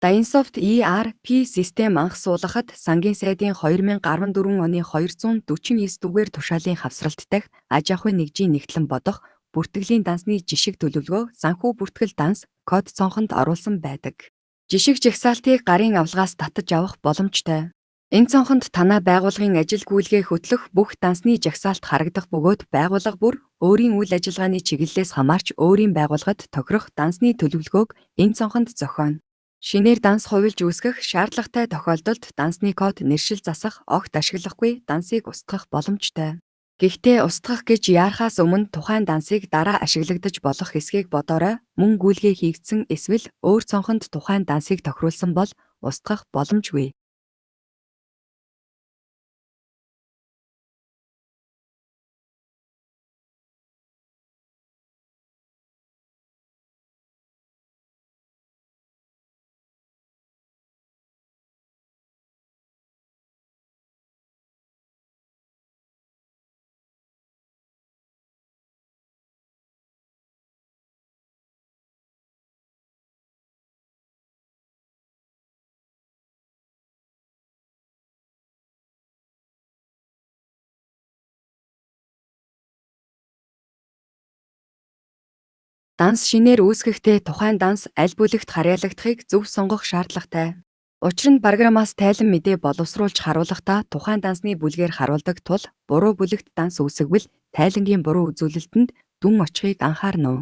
Dynsoft ERP систем анх суулгахад сангийн сайдын 2014 оны 249 дугаар тушаалын хавсралт дахь аж ахуйн нэгжийн нэгтлэн бодох бүртгэлийн дансны жишг төлөвлөгөө санхүү бүртгэл данс код цонхонд оруулсан байдаг. Жишг жагсаалтыг гарын авлагаас татаж авах боломжтой. Энэ цонхонд танай байгууллагын ажил гүйлгээ хөтлөх бүх дансны жагсаалт харагдах бөгөөд байгууллага бүр өөрийн үйл ажиллагааны чиглэлээс хамаарч өөрийн байгууллагад тохирох дансны төлөвлөгөөг энэ цонхонд зохионо. Шинээр данс хувилж үүсгэх шаардлагатай тохиолдолд дансны код нэршил засах огт ашиглахгүй дансыг устгах боломжтой. Гэхдээ устгах гэж яарахаас өмнө тухайн дансыг дараа ашиглагдаж болох хэсгийг бодоорой. Мөн гүйлгээ хийгдсэн эсвэл өөр цонхонд тухайн дансыг тохируулсан бол устгах боломжгүй. Данс шинээр үүсгэхдээ тухайн данс аль бүлэгт харьяалагдахыг зөв сонгох шаардлагатай. Учир нь программаас тайлан мэдээ боловсруулж харуулахдаа тухайн дансны бүлгээр харуулдаг тул буруу бүлэгт данс үүсгэвэл тайлангийн буруу үзүүлэлтэнд дүн очихыг анхаарна уу?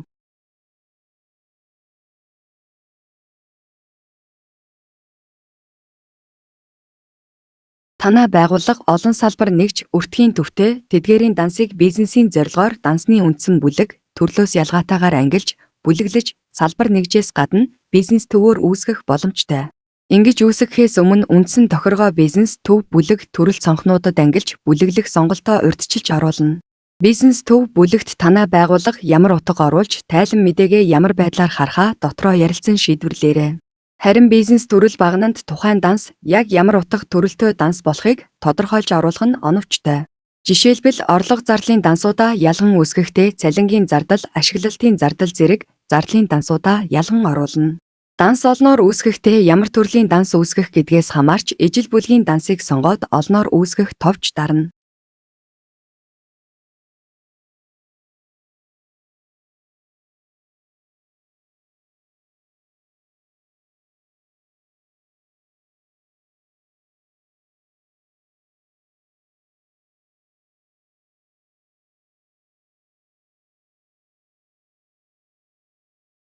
Танай байгууллага олон салбар нэгж өртгийн төвтэй тэдгээрийн дансыг бизнесийн зорилгоор дансны үндсэн бүлэг төрлөөс ялгаатайгаар ангилж, бүлэглэж, салбар нэгжээс гадна бизнес төвөөр үүсгэх боломжтой. Ингэж үүсгэхээс өмнө үндсэн тохиргоо бизнес төв бүлэг төрөл цонхнуудад ангилж, бүлэглэх сонголтоо урьдчилж оруулна. Бизнес төв бүлэгт танай байгууллага ямар утга оруулж, тайлан мэдээгээ ямар байдлаар харахаа дотроо ярилцсан шийдвэрлээрэй. Харин бизнес төрөл багнанд тухайн данс яг ямар утга төрөлтэй данс болохыг тодорхойлж оруулах нь оновчтой. Жишээлбэл орлого зарлалын дансуудаа ялган үүсгэхдээ цалингийн зардал, ашиглалтын зардал зэрэг зардлын дансуудаа ялган оруулна. Данс олноор үүсгэхдээ ямар төрлийн данс үүсгэх гэдгээс хамаарч ижил бүлгийн дансыг сонгоод олноор үүсгэх товч дарна.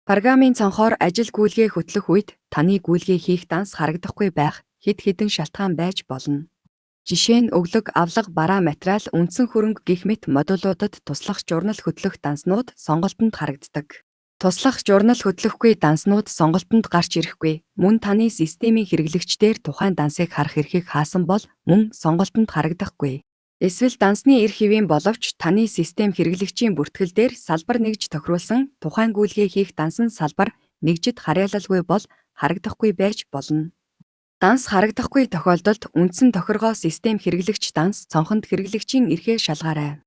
Программын цонхоор ажил гүйлгээ хөтлөх үед таны гүйлгээ хийх данс харагдахгүй байх хэд хэдэн шалтгаан байж болно. Жишээ нь өглөг, авлага, бараа материал, үндсэн хөрөнгө гэх мэт модулуудад туслах журнал хөтлөх данснууд сонголтонд харагддаг. Туслах журнал хөтлөхгүй данснууд сонголтонд гарч ирэхгүй. Мөн таны системийн хэрэглэгчдээр тухайн дансыг харах эрхийг хаасан бол мөн сонголтонд харагдахгүй. Эсвэл дансны эр хэвийн боловч таны систем хэрэглэгчийн бүртгэл дээр салбар нэгж тохируулсан тухайн гүйлгээ хийх дансан салбар нэгжид харьяалалгүй бол харагдахгүй байж болно. Данс харагдахгүй тохиолдолд үндсэн тохиргоо систем хэрэглэгч данс цонхонд хэрэглэгчийн эрхээ шалгаарай.